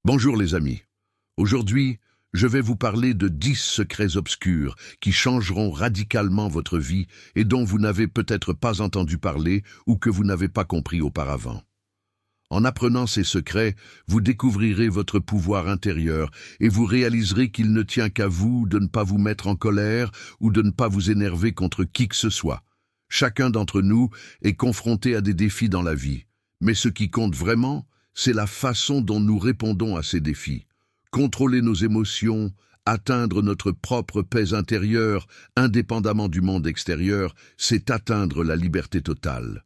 Bonjour les amis. Aujourd'hui, je vais vous parler de 10 secrets obscurs qui changeront radicalement votre vie et dont vous n'avez peut-être pas entendu parler ou que vous n'avez pas compris auparavant. En apprenant ces secrets, vous découvrirez votre pouvoir intérieur et vous réaliserez qu'il ne tient qu'à vous de ne pas vous mettre en colère ou de ne pas vous énerver contre qui que ce soit. Chacun d'entre nous est confronté à des défis dans la vie, mais ce qui compte vraiment, c'est la façon dont nous répondons à ces défis. Contrôler nos émotions, atteindre notre propre paix intérieure, indépendamment du monde extérieur, c'est atteindre la liberté totale.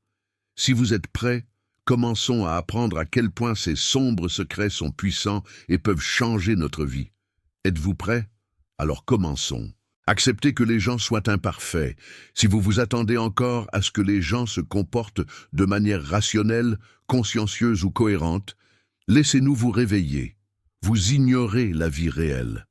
Si vous êtes prêts, commençons à apprendre à quel point ces sombres secrets sont puissants et peuvent changer notre vie. Êtes-vous prêts? Alors commençons. Acceptez que les gens soient imparfaits. Si vous vous attendez encore à ce que les gens se comportent de manière rationnelle, consciencieuse ou cohérente, laissez-nous vous réveiller. Vous ignorez la vie réelle.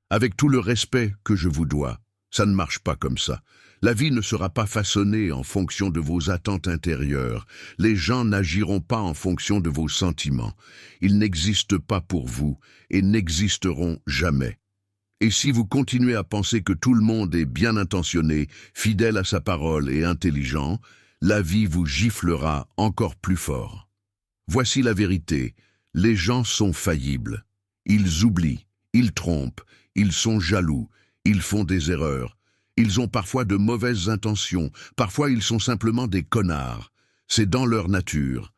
Avec tout le respect que je vous dois, ça ne marche pas comme ça. La vie ne sera pas façonnée en fonction de vos attentes intérieures. Les gens n'agiront pas en fonction de vos sentiments. Ils n'existent pas pour vous et n'existeront jamais. Et si vous continuez à penser que tout le monde est bien intentionné, fidèle à sa parole et intelligent, la vie vous giflera encore plus fort. Voici la vérité, les gens sont faillibles. Ils oublient, ils trompent, ils sont jaloux, ils font des erreurs. Ils ont parfois de mauvaises intentions, parfois ils sont simplement des connards. C'est dans leur nature.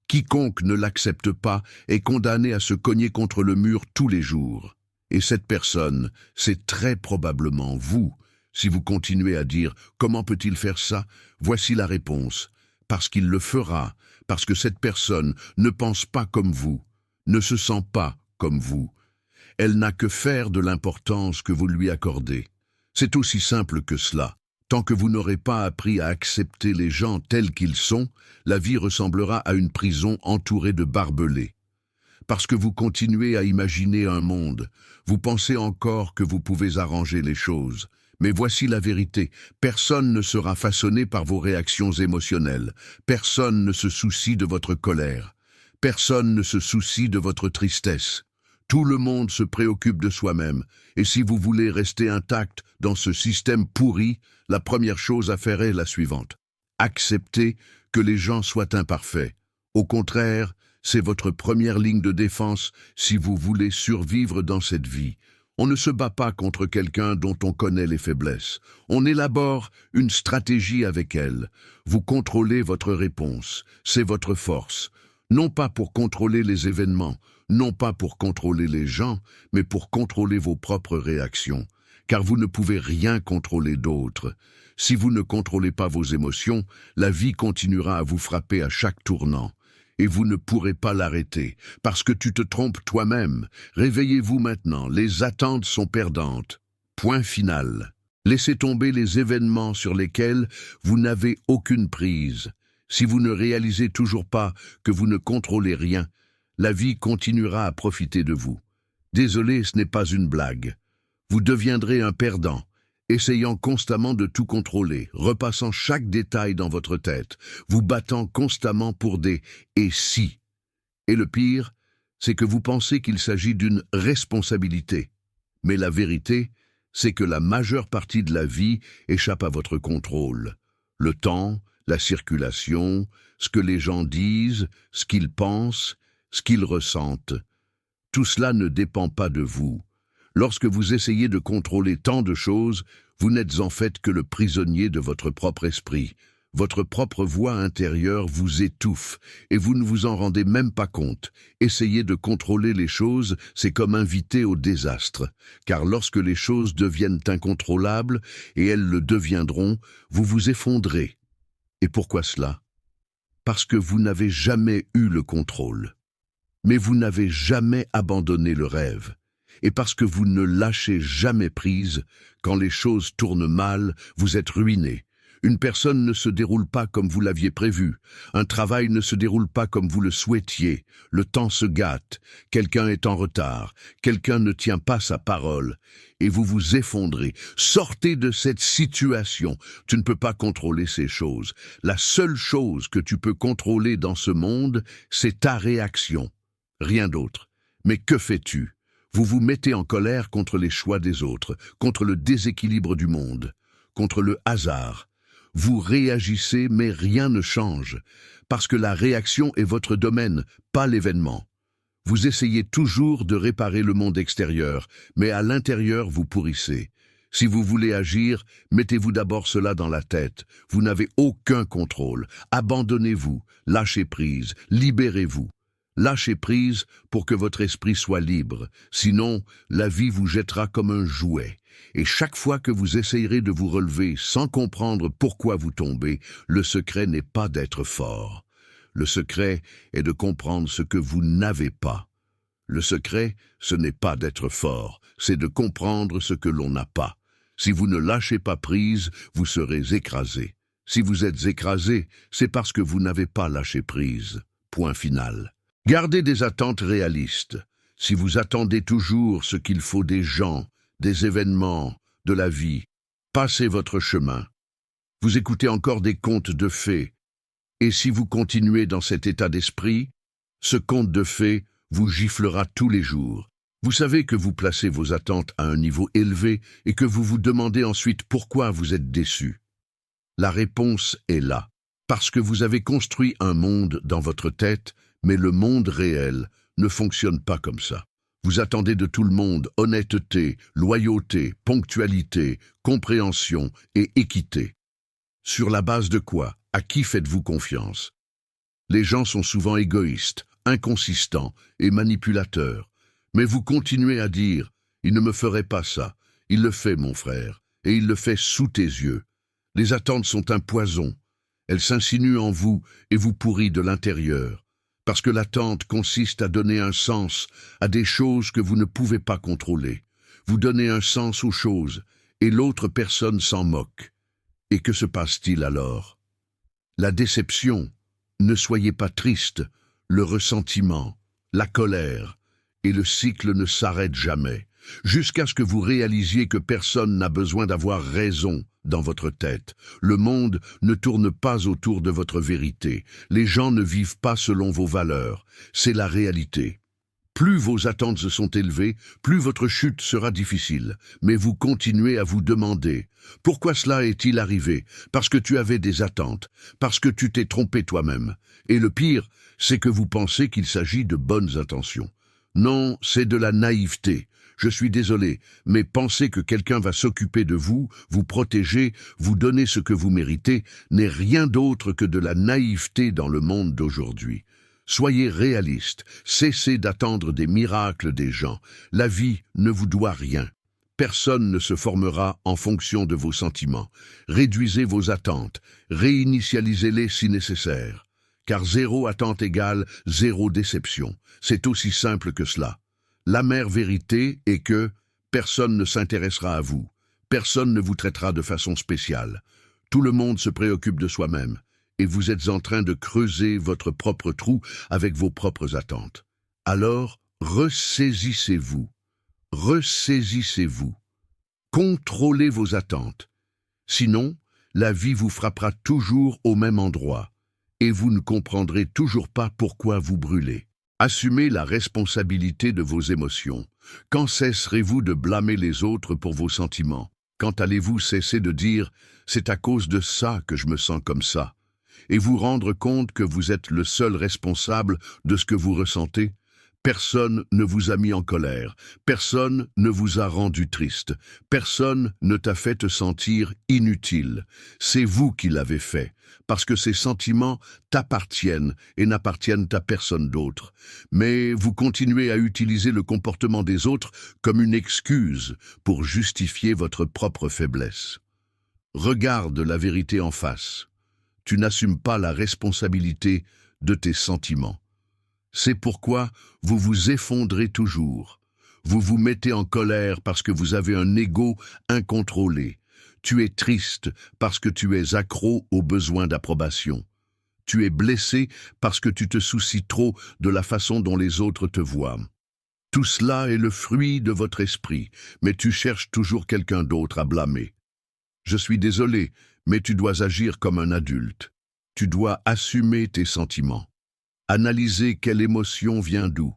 Quiconque ne l'accepte pas est condamné à se cogner contre le mur tous les jours. Et cette personne, c'est très probablement vous. Si vous continuez à dire « Comment peut-il faire ça ?» Voici la réponse. Parce qu'il le fera, parce que cette personne ne pense pas comme vous, ne se sent pas comme vous. Elle n'a que faire de l'importance que vous lui accordez. C'est aussi simple que cela. Tant que vous n'aurez pas appris à accepter les gens tels qu'ils sont, la vie ressemblera à une prison entourée de barbelés. Parce que vous continuez à imaginer un monde, vous pensez encore que vous pouvez arranger les choses. Mais voici la vérité, personne ne sera façonné par vos réactions émotionnelles. Personne ne se soucie de votre colère. Personne ne se soucie de votre tristesse. Tout le monde se préoccupe de soi-même. Et si vous voulez rester intact dans ce système pourri, la première chose à faire est la suivante. Acceptez que les gens soient imparfaits. Au contraire, c'est votre première ligne de défense si vous voulez survivre dans cette vie. On ne se bat pas contre quelqu'un dont on connaît les faiblesses. On élabore une stratégie avec elle. Vous contrôlez votre réponse. C'est votre force. Non pas pour contrôler les événements, non pas pour contrôler les gens, mais pour contrôler vos propres réactions. Car vous ne pouvez rien contrôler d'autre. Si vous ne contrôlez pas vos émotions, la vie continuera à vous frapper à chaque tournant. Et vous ne pourrez pas l'arrêter, parce que tu te trompes toi-même. Réveillez-vous maintenant, les attentes sont perdantes. Point final. Laissez tomber les événements sur lesquels vous n'avez aucune prise. Si vous ne réalisez toujours pas que vous ne contrôlez rien, la vie continuera à profiter de vous. Désolé, ce n'est pas une blague. Vous deviendrez un perdant. Essayant constamment de tout contrôler, repassant chaque détail dans votre tête, vous battant constamment pour des « et si ». Et le pire, c'est que vous pensez qu'il s'agit d'une responsabilité. Mais la vérité, c'est que la majeure partie de la vie échappe à votre contrôle. Le temps, la circulation, ce que les gens disent, ce qu'ils pensent, ce qu'ils ressentent. Tout cela ne dépend pas de vous. Lorsque vous essayez de contrôler tant de choses, vous n'êtes en fait que le prisonnier de votre propre esprit. Votre propre voix intérieure vous étouffe et vous ne vous en rendez même pas compte. Essayer de contrôler les choses, c'est comme inviter au désastre. Car lorsque les choses deviennent incontrôlables, et elles le deviendront, vous vous effondrez. Et pourquoi cela? Parce que vous n'avez jamais eu le contrôle. Mais vous n'avez jamais abandonné le rêve. Et parce que vous ne lâchez jamais prise, quand les choses tournent mal, vous êtes ruiné. Une personne ne se déroule pas comme vous l'aviez prévu. Un travail ne se déroule pas comme vous le souhaitiez. Le temps se gâte. Quelqu'un est en retard. Quelqu'un ne tient pas sa parole. Et vous vous effondrez. Sortez de cette situation. Tu ne peux pas contrôler ces choses. La seule chose que tu peux contrôler dans ce monde, c'est ta réaction. Rien d'autre. Mais que fais-tu? Vous vous mettez en colère contre les choix des autres, contre le déséquilibre du monde, contre le hasard. Vous réagissez, mais rien ne change, parce que la réaction est votre domaine, pas l'événement. Vous essayez toujours de réparer le monde extérieur, mais à l'intérieur vous pourrissez. Si vous voulez agir, mettez-vous d'abord cela dans la tête. Vous n'avez aucun contrôle. Abandonnez-vous, lâchez prise, libérez-vous. Lâchez prise pour que votre esprit soit libre. Sinon, la vie vous jettera comme un jouet. Et chaque fois que vous essayerez de vous relever sans comprendre pourquoi vous tombez, le secret n'est pas d'être fort. Le secret est de comprendre ce que vous n'avez pas. Le secret, ce n'est pas d'être fort, c'est de comprendre ce que l'on n'a pas. Si vous ne lâchez pas prise, vous serez écrasé. Si vous êtes écrasé, c'est parce que vous n'avez pas lâché prise. Point final. Gardez des attentes réalistes. Si vous attendez toujours ce qu'il faut des gens, des événements, de la vie, passez votre chemin. Vous écoutez encore des contes de fées. Et si vous continuez dans cet état d'esprit, ce conte de fées vous giflera tous les jours. Vous savez que vous placez vos attentes à un niveau élevé et que vous vous demandez ensuite pourquoi vous êtes déçu. La réponse est là. Parce que vous avez construit un monde dans votre tête, mais le monde réel ne fonctionne pas comme ça. Vous attendez de tout le monde honnêteté, loyauté, ponctualité, compréhension et équité. Sur la base de quoi? À qui faites-vous confiance? Les gens sont souvent égoïstes, inconsistants et manipulateurs. Mais vous continuez à dire « il ne me ferait pas ça, il le fait mon frère, et il le fait sous tes yeux ». Les attentes sont un poison. Elles s'insinuent en vous et vous pourrissent de l'intérieur. Parce que l'attente consiste à donner un sens à des choses que vous ne pouvez pas contrôler. Vous donnez un sens aux choses et l'autre personne s'en moque. Et que se passe-t-il alors? La déception. Ne soyez pas triste. Le ressentiment, la colère. Et le cycle ne s'arrête jamais, jusqu'à ce que vous réalisiez que personne n'a besoin d'avoir raison dans votre tête. Le monde ne tourne pas autour de votre vérité. Les gens ne vivent pas selon vos valeurs. C'est la réalité. Plus vos attentes se sont élevées, plus votre chute sera difficile. Mais vous continuez à vous demander « Pourquoi cela est-il arrivé ?» Parce que tu avais des attentes, parce que tu t'es trompé toi-même. Et le pire, c'est que vous pensez qu'il s'agit de bonnes intentions. Non, c'est de la naïveté. Je suis désolé, mais penser que quelqu'un va s'occuper de vous, vous protéger, vous donner ce que vous méritez, n'est rien d'autre que de la naïveté dans le monde d'aujourd'hui. Soyez réaliste, cessez d'attendre des miracles des gens. La vie ne vous doit rien. Personne ne se formera en fonction de vos sentiments. Réduisez vos attentes, réinitialisez-les si nécessaire. Car zéro attente égale zéro déception. C'est aussi simple que cela. L'amère vérité est que personne ne s'intéressera à vous. Personne ne vous traitera de façon spéciale. Tout le monde se préoccupe de soi-même. Et vous êtes en train de creuser votre propre trou avec vos propres attentes. Alors, ressaisissez-vous. Ressaisissez-vous. Contrôlez vos attentes. Sinon, la vie vous frappera toujours au même endroit. Et vous ne comprendrez toujours pas pourquoi vous brûlez. Assumez la responsabilité de vos émotions. Quand cesserez-vous de blâmer les autres pour vos sentiments? Quand allez-vous cesser de dire « c'est à cause de ça que je me sens comme ça » et vous rendre compte que vous êtes le seul responsable de ce que vous ressentez? Personne ne vous a mis en colère, personne ne vous a rendu triste, personne ne t'a fait te sentir inutile. C'est vous qui l'avez fait, parce que ces sentiments t'appartiennent et n'appartiennent à personne d'autre. Mais vous continuez à utiliser le comportement des autres comme une excuse pour justifier votre propre faiblesse. Regarde la vérité en face. Tu n'assumes pas la responsabilité de tes sentiments. C'est pourquoi vous vous effondrez toujours. Vous vous mettez en colère parce que vous avez un ego incontrôlé. Tu es triste parce que tu es accro au besoin d'approbation. Tu es blessé parce que tu te soucies trop de la façon dont les autres te voient. Tout cela est le fruit de votre esprit, mais tu cherches toujours quelqu'un d'autre à blâmer. Je suis désolé, mais tu dois agir comme un adulte. Tu dois assumer tes sentiments. Analyser quelle émotion vient d'où.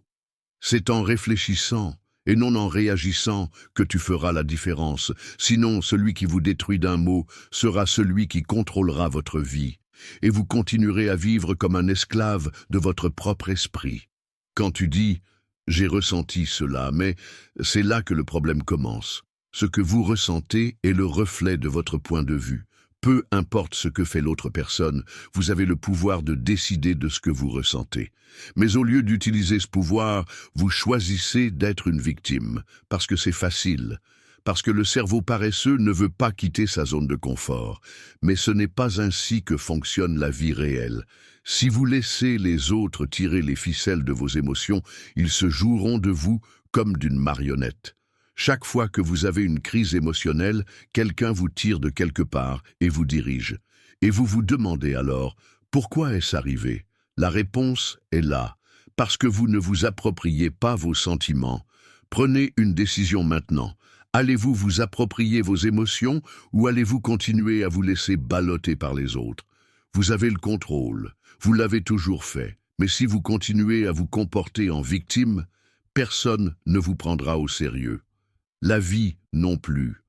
C'est en réfléchissant et non en réagissant que tu feras la différence. Sinon, celui qui vous détruit d'un mot sera celui qui contrôlera votre vie, et vous continuerez à vivre comme un esclave de votre propre esprit. Quand tu dis « j'ai ressenti cela », mais c'est là que le problème commence. Ce que vous ressentez est le reflet de votre point de vue. Peu importe ce que fait l'autre personne, vous avez le pouvoir de décider de ce que vous ressentez. Mais au lieu d'utiliser ce pouvoir, vous choisissez d'être une victime, parce que c'est facile, parce que le cerveau paresseux ne veut pas quitter sa zone de confort. Mais ce n'est pas ainsi que fonctionne la vie réelle. Si vous laissez les autres tirer les ficelles de vos émotions, ils se joueront de vous comme d'une marionnette. Chaque fois que vous avez une crise émotionnelle, quelqu'un vous tire de quelque part et vous dirige. Et vous vous demandez alors, pourquoi est-ce arrivé? La réponse est là, parce que vous ne vous appropriez pas vos sentiments. Prenez une décision maintenant. Allez-vous vous approprier vos émotions ou allez-vous continuer à vous laisser balloter par les autres? Vous avez le contrôle, vous l'avez toujours fait, mais si vous continuez à vous comporter en victime, personne ne vous prendra au sérieux. La vie non plus.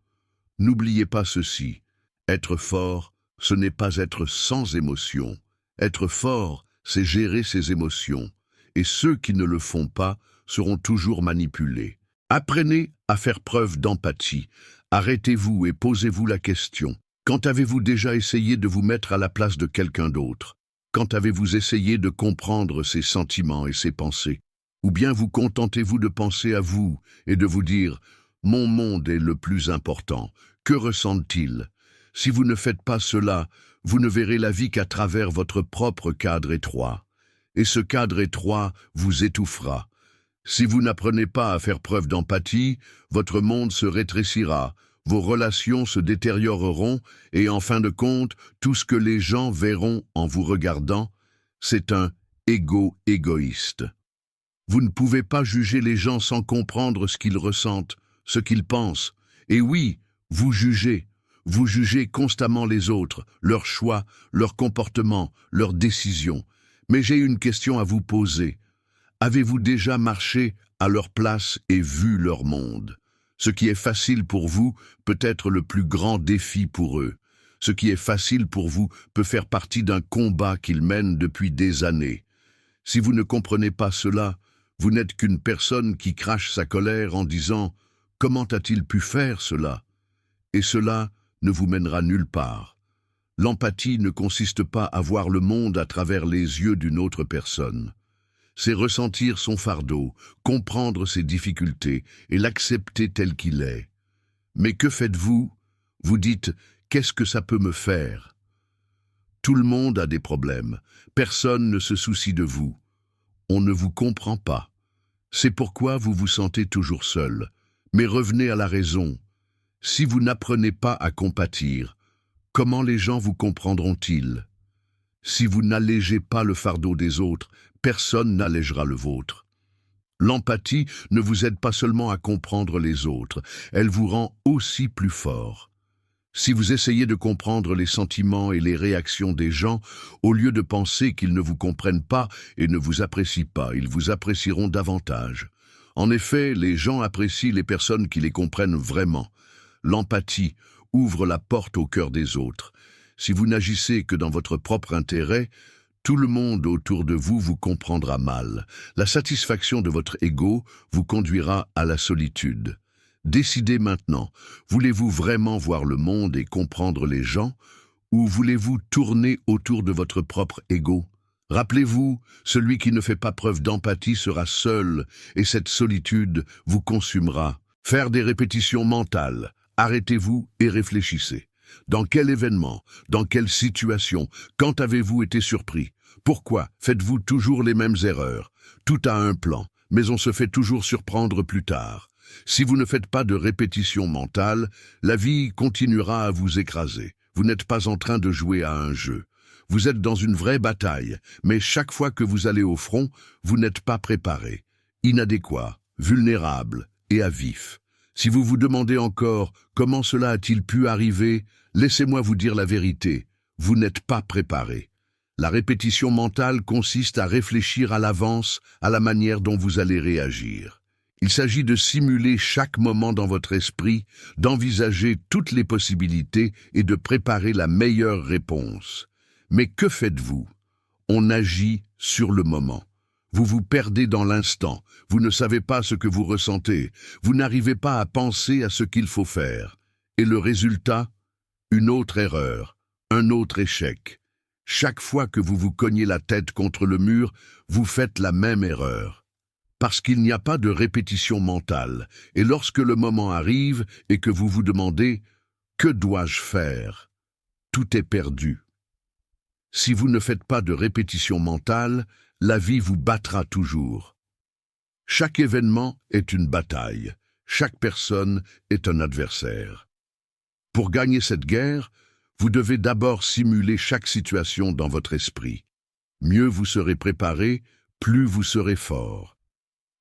N'oubliez pas ceci, être fort, ce n'est pas être sans émotion. Être fort, c'est gérer ses émotions, et ceux qui ne le font pas seront toujours manipulés. Apprenez à faire preuve d'empathie. Arrêtez-vous et posez-vous la question. Quand avez-vous déjà essayé de vous mettre à la place de quelqu'un d'autre? Quand avez-vous essayé de comprendre ses sentiments et ses pensées? Ou bien vous contentez-vous de penser à vous et de vous dire « Mon monde est le plus important. Que ressentent-ils » Si vous ne faites pas cela, vous ne verrez la vie qu'à travers votre propre cadre étroit. Et ce cadre étroit vous étouffera. Si vous n'apprenez pas à faire preuve d'empathie, votre monde se rétrécira, vos relations se détérioreront et en fin de compte, tout ce que les gens verront en vous regardant, c'est un ego égoïste. Vous ne pouvez pas juger les gens sans comprendre ce qu'ils ressentent, ce qu'ils pensent. Et oui, vous jugez constamment les autres, leurs choix, leurs comportements, leurs décisions. Mais j'ai une question à vous poser. Avez-vous déjà marché à leur place et vu leur monde? Ce qui est facile pour vous peut être le plus grand défi pour eux. Ce qui est facile pour vous peut faire partie d'un combat qu'ils mènent depuis des années. Si vous ne comprenez pas cela, vous n'êtes qu'une personne qui crache sa colère en disant « Comment a-t-il pu faire cela ?» Et cela ne vous mènera nulle part. L'empathie ne consiste pas à voir le monde à travers les yeux d'une autre personne. C'est ressentir son fardeau, comprendre ses difficultés et l'accepter tel qu'il est. Mais que faites-vous? Vous dites « Qu'est-ce que ça peut me faire ?» Tout le monde a des problèmes. Personne ne se soucie de vous. On ne vous comprend pas. C'est pourquoi vous vous sentez toujours seul. Mais revenez à la raison. Si vous n'apprenez pas à compatir, comment les gens vous comprendront-ils? Si vous n'allégez pas le fardeau des autres, personne n'allégera le vôtre. L'empathie ne vous aide pas seulement à comprendre les autres, elle vous rend aussi plus fort. Si vous essayez de comprendre les sentiments et les réactions des gens, au lieu de penser qu'ils ne vous comprennent pas et ne vous apprécient pas, ils vous apprécieront davantage. En effet, les gens apprécient les personnes qui les comprennent vraiment. L'empathie ouvre la porte au cœur des autres. Si vous n'agissez que dans votre propre intérêt, tout le monde autour de vous vous comprendra mal. La satisfaction de votre ego vous conduira à la solitude. Décidez maintenant, voulez-vous vraiment voir le monde et comprendre les gens, ou voulez-vous tourner autour de votre propre ego? Rappelez-vous, celui qui ne fait pas preuve d'empathie sera seul, et cette solitude vous consumera. Faire des répétitions mentales. Arrêtez-vous et réfléchissez. Dans quel événement, dans quelle situation, quand avez-vous été surpris? Pourquoi faites-vous toujours les mêmes erreurs? Tout a un plan, mais on se fait toujours surprendre plus tard. Si vous ne faites pas de répétition mentale, la vie continuera à vous écraser. Vous n'êtes pas en train de jouer à un jeu. Vous êtes dans une vraie bataille, mais chaque fois que vous allez au front, vous n'êtes pas préparé, inadéquat, vulnérable et à vif. Si vous vous demandez encore comment cela a-t-il pu arriver, laissez-moi vous dire la vérité, vous n'êtes pas préparé. La répétition mentale consiste à réfléchir à l'avance à la manière dont vous allez réagir. Il s'agit de simuler chaque moment dans votre esprit, d'envisager toutes les possibilités et de préparer la meilleure réponse. Mais que faites-vous? On agit sur le moment. Vous vous perdez dans l'instant, vous ne savez pas ce que vous ressentez, vous n'arrivez pas à penser à ce qu'il faut faire. Et le résultat? Une autre erreur, un autre échec. Chaque fois que vous vous cognez la tête contre le mur, vous faites la même erreur. Parce qu'il n'y a pas de répétition mentale, et lorsque le moment arrive et que vous vous demandez « Que dois-je faire ?» tout est perdu. Si vous ne faites pas de répétition mentale, la vie vous battra toujours. Chaque événement est une bataille, chaque personne est un adversaire. Pour gagner cette guerre, vous devez d'abord simuler chaque situation dans votre esprit. Mieux vous serez préparé, plus vous serez fort.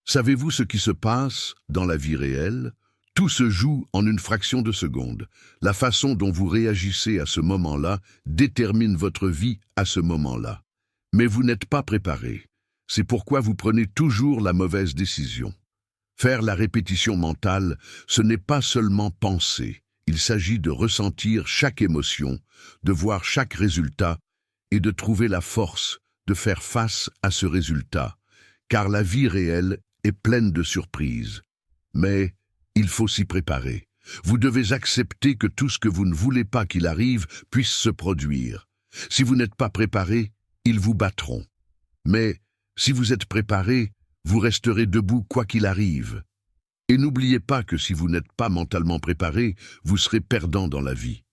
Savez-vous ce qui se passe dans la vie réelle? Tout se joue en une fraction de seconde. La façon dont vous réagissez à ce moment-là détermine votre vie à ce moment-là. Mais vous n'êtes pas préparé. C'est pourquoi vous prenez toujours la mauvaise décision. Faire la répétition mentale, ce n'est pas seulement penser. Il s'agit de ressentir chaque émotion, de voir chaque résultat et de trouver la force de faire face à ce résultat. Car la vie réelle est pleine de surprises. Mais il faut s'y préparer. Vous devez accepter que tout ce que vous ne voulez pas qu'il arrive puisse se produire. Si vous n'êtes pas préparé, ils vous battront. Mais si vous êtes préparé, vous resterez debout quoi qu'il arrive. Et n'oubliez pas que si vous n'êtes pas mentalement préparé, vous serez perdant dans la vie.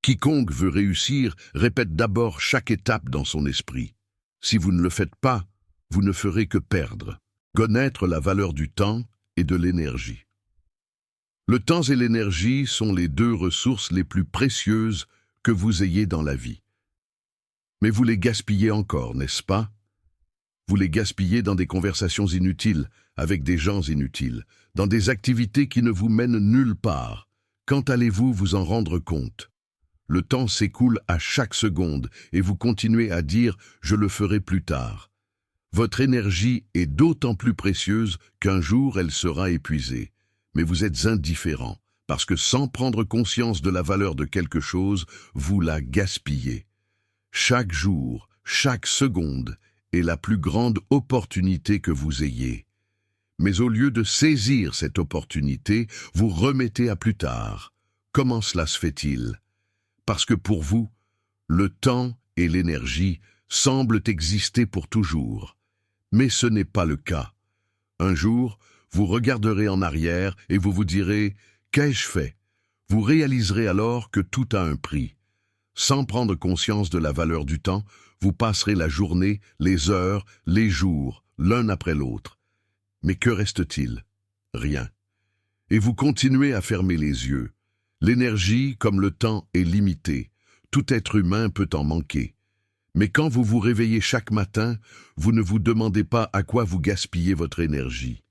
Quiconque veut réussir répète d'abord chaque étape dans son esprit. Si vous ne le faites pas, vous ne ferez que perdre. Connaître la valeur du temps et de l'énergie. Le temps et l'énergie sont les deux ressources les plus précieuses que vous ayez dans la vie. Mais vous les gaspillez encore, n'est-ce pas? Vous les gaspillez dans des conversations inutiles, avec des gens inutiles, dans des activités qui ne vous mènent nulle part. Quand allez-vous vous en rendre compte? Le temps s'écoule à chaque seconde et vous continuez à dire « je le ferai plus tard ». Votre énergie est d'autant plus précieuse qu'un jour elle sera épuisée. Mais vous êtes indifférent, parce que sans prendre conscience de la valeur de quelque chose, vous la gaspillez. Chaque jour, chaque seconde est la plus grande opportunité que vous ayez. Mais au lieu de saisir cette opportunité, vous remettez à plus tard. Comment cela se fait-il? Parce que pour vous, le temps et l'énergie semblent exister pour toujours. Mais ce n'est pas le cas. Un jour, vous regarderez en arrière et vous vous direz « Qu'ai-je fait ?» Vous réaliserez alors que tout a un prix. Sans prendre conscience de la valeur du temps, vous passerez la journée, les heures, les jours, l'un après l'autre. Mais que reste-t-il? Rien. Et vous continuez à fermer les yeux. L'énergie, comme le temps, est limitée. Tout être humain peut en manquer. Mais quand vous vous réveillez chaque matin, vous ne vous demandez pas à quoi vous gaspillez votre énergie.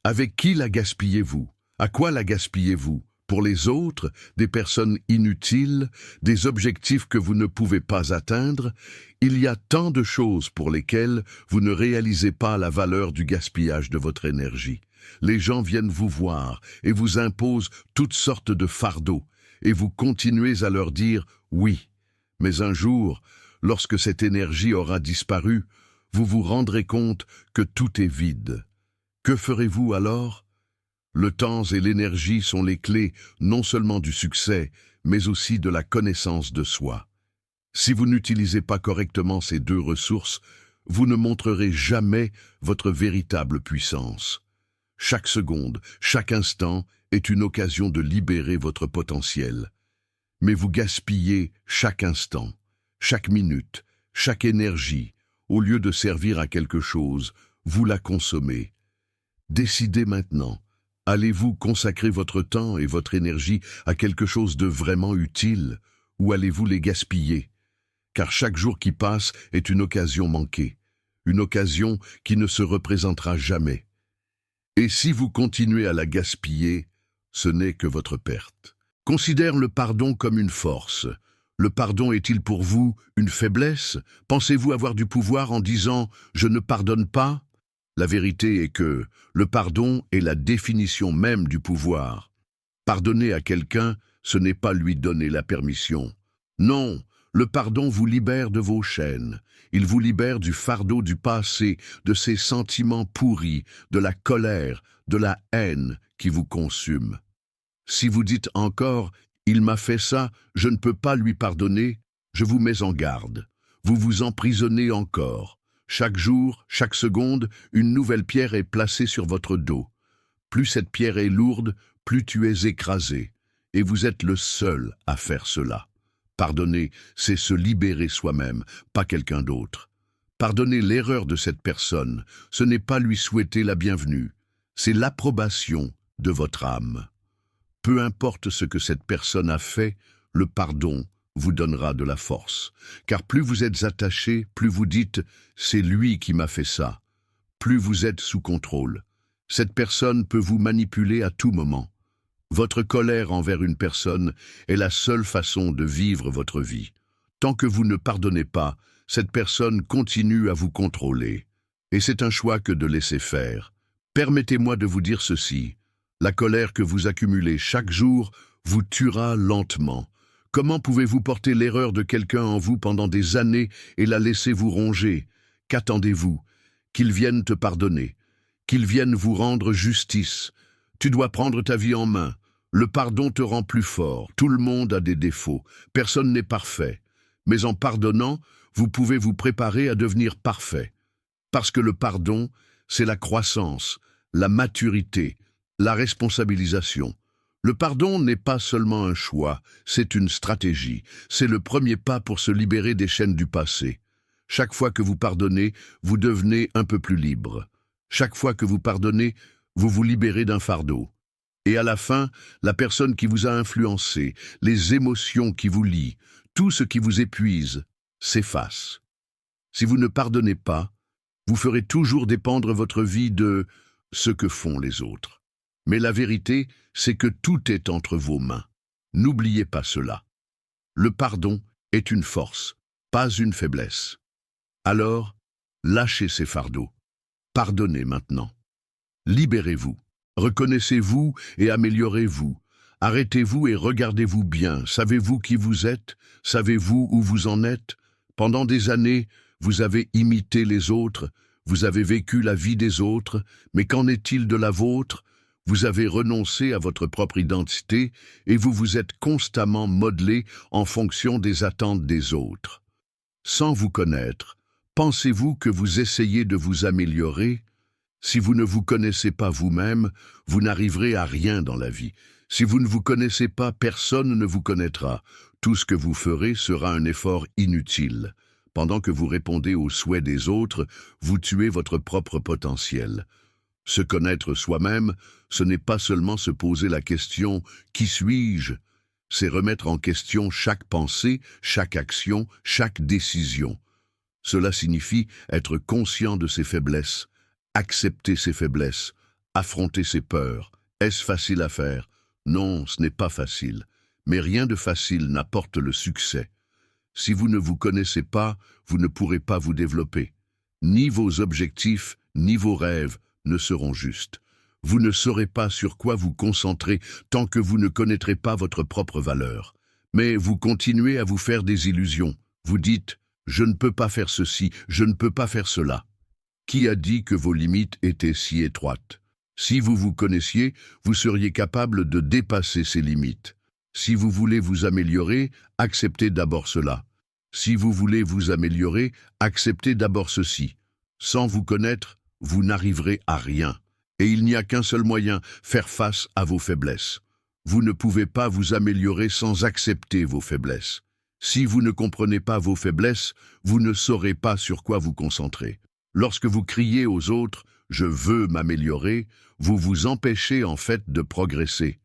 Avec qui la gaspillez-vous? À quoi la gaspillez-vous? Pour les autres, des personnes inutiles, des objectifs que vous ne pouvez pas atteindre? Il y a tant de choses pour lesquelles vous ne réalisez pas la valeur du gaspillage de votre énergie. Les gens viennent vous voir et vous imposent toutes sortes de fardeaux, et vous continuez à leur dire « oui ». Mais un jour, lorsque cette énergie aura disparu, vous vous rendrez compte que tout est vide. Que ferez-vous alors? Le temps et l'énergie sont les clés non seulement du succès, mais aussi de la connaissance de soi. Si vous n'utilisez pas correctement ces deux ressources, vous ne montrerez jamais votre véritable puissance. Chaque seconde, chaque instant est une occasion de libérer votre potentiel. Mais vous gaspillez chaque instant, chaque minute, chaque énergie. Au lieu de servir à quelque chose, vous la consommez. Décidez maintenant. Allez-vous consacrer votre temps et votre énergie à quelque chose de vraiment utile, ou allez-vous les gaspiller? Car chaque jour qui passe est une occasion manquée, une occasion qui ne se représentera jamais. Et si vous continuez à la gaspiller, ce n'est que votre perte. Considère le pardon comme une force. Le pardon est-il pour vous une faiblesse? Pensez-vous avoir du pouvoir en disant « je ne pardonne pas » ? La vérité est que le pardon est la définition même du pouvoir. Pardonner à quelqu'un, ce n'est pas lui donner la permission. Non, le pardon vous libère de vos chaînes. Il vous libère du fardeau du passé, de ces sentiments pourris, de la colère, de la haine qui vous consument. Si vous dites encore « il m'a fait ça, je ne peux pas lui pardonner », je vous mets en garde. Vous vous emprisonnez encore. Chaque jour, chaque seconde, une nouvelle pierre est placée sur votre dos. Plus cette pierre est lourde, plus tu es écrasé. Et vous êtes le seul à faire cela. Pardonner, c'est se libérer soi-même, pas quelqu'un d'autre. Pardonner l'erreur de cette personne, ce n'est pas lui souhaiter la bienvenue. C'est l'approbation de votre âme. Peu importe ce que cette personne a fait, le pardon vous donnera de la force. Car plus vous êtes attaché, plus vous dites « c'est lui qui m'a fait ça ». Plus vous êtes sous contrôle. Cette personne peut vous manipuler à tout moment. Votre colère envers une personne est la seule façon de vivre votre vie. Tant que vous ne pardonnez pas, cette personne continue à vous contrôler. Et c'est un choix que de laisser faire. Permettez-moi de vous dire ceci. La colère que vous accumulez chaque jour vous tuera lentement. Comment pouvez-vous porter l'erreur de quelqu'un en vous pendant des années et la laisser vous ronger? Qu'attendez-vous? Qu'il vienne te pardonner, qu'il vienne vous rendre justice. Tu dois prendre ta vie en main. Le pardon te rend plus fort. Tout le monde a des défauts. Personne n'est parfait. Mais en pardonnant, vous pouvez vous préparer à devenir parfait. Parce que le pardon, c'est la croissance, la maturité, la responsabilisation. Le pardon n'est pas seulement un choix, c'est une stratégie. C'est le premier pas pour se libérer des chaînes du passé. Chaque fois que vous pardonnez, vous devenez un peu plus libre. Chaque fois que vous pardonnez, vous vous libérez d'un fardeau. Et à la fin, la personne qui vous a influencé, les émotions qui vous lient, tout ce qui vous épuise, s'efface. Si vous ne pardonnez pas, vous ferez toujours dépendre votre vie de ce que font les autres. Mais la vérité, c'est que tout est entre vos mains. N'oubliez pas cela. Le pardon est une force, pas une faiblesse. Alors, lâchez ces fardeaux. Pardonnez maintenant. Libérez-vous. Reconnaissez-vous et améliorez-vous. Arrêtez-vous et regardez-vous bien. Savez-vous qui vous êtes? Savez-vous où vous en êtes? Pendant des années, vous avez imité les autres, vous avez vécu la vie des autres, mais qu'en est-il de la vôtre? Vous avez renoncé à votre propre identité et vous vous êtes constamment modelé en fonction des attentes des autres. Sans vous connaître, pensez-vous que vous essayez de vous améliorer? Si vous ne vous connaissez pas vous-même, vous n'arriverez à rien dans la vie. Si vous ne vous connaissez pas, personne ne vous connaîtra. Tout ce que vous ferez sera un effort inutile. Pendant que vous répondez aux souhaits des autres, vous tuez votre propre potentiel. Se connaître soi-même, ce n'est pas seulement se poser la question « Qui suis-je ?» C'est remettre en question chaque pensée, chaque action, chaque décision. Cela signifie être conscient de ses faiblesses, accepter ses faiblesses, affronter ses peurs. Est-ce facile à faire? Non, ce n'est pas facile. Mais rien de facile n'apporte le succès. Si vous ne vous connaissez pas, vous ne pourrez pas vous développer. Ni vos objectifs, ni vos rêves ne seront justes. Vous ne saurez pas sur quoi vous concentrer tant que vous ne connaîtrez pas votre propre valeur. Mais vous continuez à vous faire des illusions. Vous dites « je ne peux pas faire ceci, je ne peux pas faire cela ». Qui a dit que vos limites étaient si étroites? Si vous vous connaissiez, vous seriez capable de dépasser ces limites. Si vous voulez vous améliorer, acceptez d'abord cela. Si vous voulez vous améliorer, acceptez d'abord ceci. Sans vous connaître, vous n'arriverez à rien. Et il n'y a qu'un seul moyen, faire face à vos faiblesses. Vous ne pouvez pas vous améliorer sans accepter vos faiblesses. Si vous ne comprenez pas vos faiblesses, vous ne saurez pas sur quoi vous concentrer. Lorsque vous criez aux autres « je veux m'améliorer », vous vous empêchez en fait de progresser.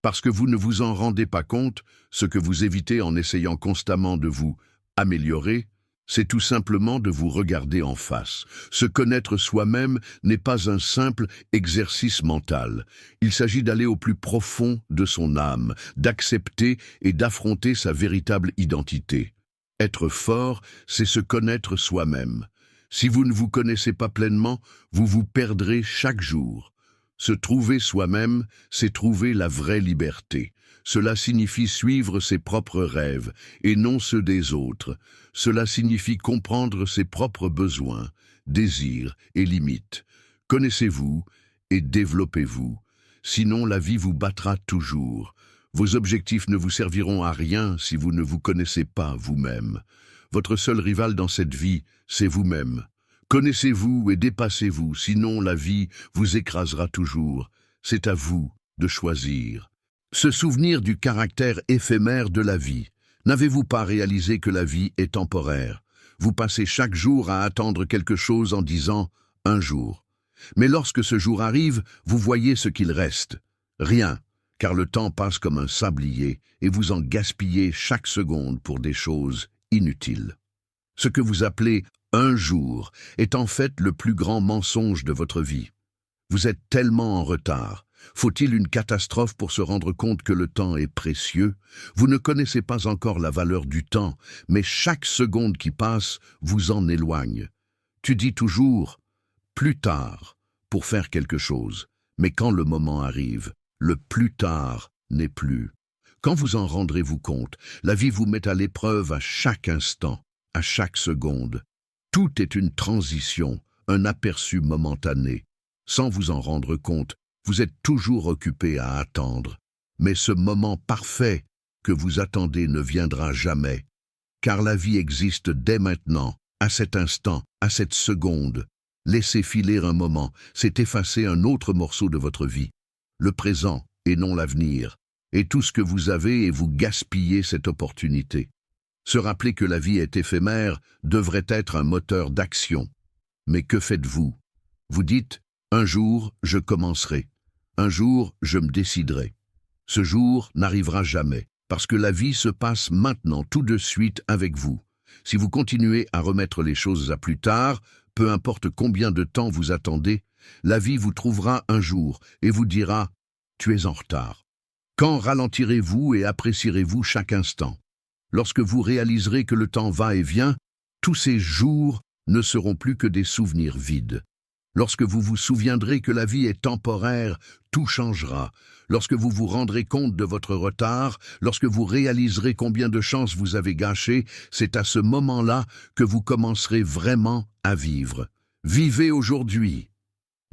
Parce que vous ne vous en rendez pas compte, ce que vous évitez en essayant constamment de vous améliorer, C'est tout simplement de vous regarder en face. Se connaître soi-même n'est pas un simple exercice mental. Il s'agit d'aller au plus profond de son âme, d'accepter et d'affronter sa véritable identité. Être fort, c'est se connaître soi-même. Si vous ne vous connaissez pas pleinement, vous vous perdrez chaque jour. Se trouver soi-même, c'est trouver la vraie liberté. Cela signifie suivre ses propres rêves et non ceux des autres. Cela signifie comprendre ses propres besoins, désirs et limites. Connaissez-vous et développez-vous. Sinon, la vie vous battra toujours. Vos objectifs ne vous serviront à rien si vous ne vous connaissez pas vous-même. Votre seul rival dans cette vie, c'est vous-même. Connaissez-vous et dépassez-vous, sinon la vie vous écrasera toujours. C'est à vous de choisir. Se souvenir du caractère éphémère de la vie. N'avez-vous pas réalisé que la vie est temporaire? Vous passez chaque jour à attendre quelque chose en disant « un jour ». Mais lorsque ce jour arrive, vous voyez ce qu'il reste. Rien, car le temps passe comme un sablier et vous en gaspillez chaque seconde pour des choses inutiles. Ce que vous appelez « un jour » est en fait le plus grand mensonge de votre vie. Vous êtes tellement en retard. Faut-il une catastrophe pour se rendre compte que le temps est précieux? Vous ne connaissez pas encore la valeur du temps, mais chaque seconde qui passe vous en éloigne. Tu dis toujours « plus tard » pour faire quelque chose, mais quand le moment arrive, le plus tard n'est plus. Quand vous en rendrez-vous compte, la vie vous met à l'épreuve à chaque instant, à chaque seconde. Tout est une transition, un aperçu momentané. Sans vous en rendre compte, vous êtes toujours occupé à attendre. Mais ce moment parfait que vous attendez ne viendra jamais. Car la vie existe dès maintenant, à cet instant, à cette seconde. Laisser filer un moment, c'est effacer un autre morceau de votre vie. Le présent et non l'avenir. Et tout ce que vous avez et vous gaspillez cette opportunité. Se rappeler que la vie est éphémère devrait être un moteur d'action. Mais que faites-vous? Vous dites « un jour, je commencerai. Un jour, je me déciderai. » Ce jour n'arrivera jamais, parce que la vie se passe maintenant, tout de suite avec vous. Si vous continuez à remettre les choses à plus tard, peu importe combien de temps vous attendez, la vie vous trouvera un jour et vous dira « tu es en retard ». Quand ralentirez-vous et apprécierez-vous chaque instant? Lorsque vous réaliserez que le temps va et vient, tous ces jours ne seront plus que des souvenirs vides. Lorsque vous vous souviendrez que la vie est temporaire, tout changera. Lorsque vous vous rendrez compte de votre retard, lorsque vous réaliserez combien de chances vous avez gâchées, c'est à ce moment-là que vous commencerez vraiment à vivre. Vivez aujourd'hui.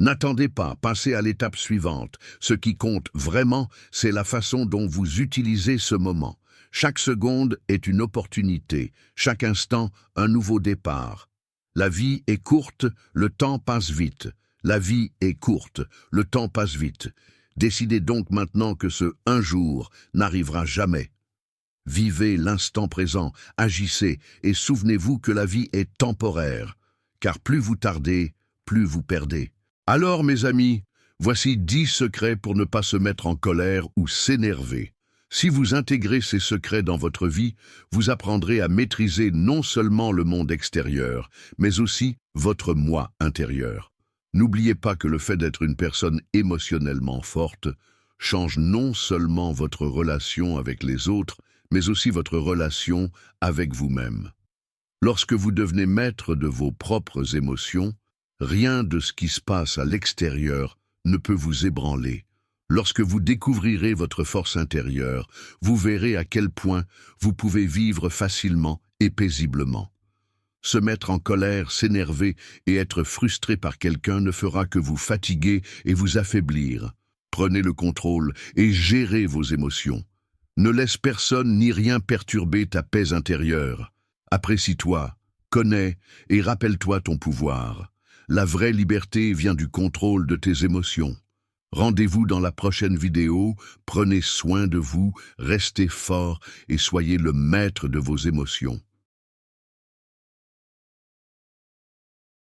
N'attendez pas, passez à l'étape suivante. Ce qui compte vraiment, c'est la façon dont vous utilisez ce moment. Chaque seconde est une opportunité, chaque instant un nouveau départ. La vie est courte, le temps passe vite. La vie est courte, le temps passe vite. Décidez donc maintenant que ce « un jour » n'arrivera jamais. Vivez l'instant présent, agissez et souvenez-vous que la vie est temporaire. Car plus vous tardez, plus vous perdez. Alors mes amis, voici 10 secrets pour ne pas se mettre en colère ou s'énerver. Si vous intégrez ces secrets dans votre vie, vous apprendrez à maîtriser non seulement le monde extérieur, mais aussi votre moi intérieur. N'oubliez pas que le fait d'être une personne émotionnellement forte change non seulement votre relation avec les autres, mais aussi votre relation avec vous-même. Lorsque vous devenez maître de vos propres émotions, rien de ce qui se passe à l'extérieur ne peut vous ébranler. Lorsque vous découvrirez votre force intérieure, vous verrez à quel point vous pouvez vivre facilement et paisiblement. Se mettre en colère, s'énerver et être frustré par quelqu'un ne fera que vous fatiguer et vous affaiblir. Prenez le contrôle et gérez vos émotions. Ne laisse personne ni rien perturber ta paix intérieure. Apprécie-toi, connais et rappelle-toi ton pouvoir. La vraie liberté vient du contrôle de tes émotions. Rendez-vous dans la prochaine vidéo, prenez soin de vous, restez fort et soyez le maître de vos émotions.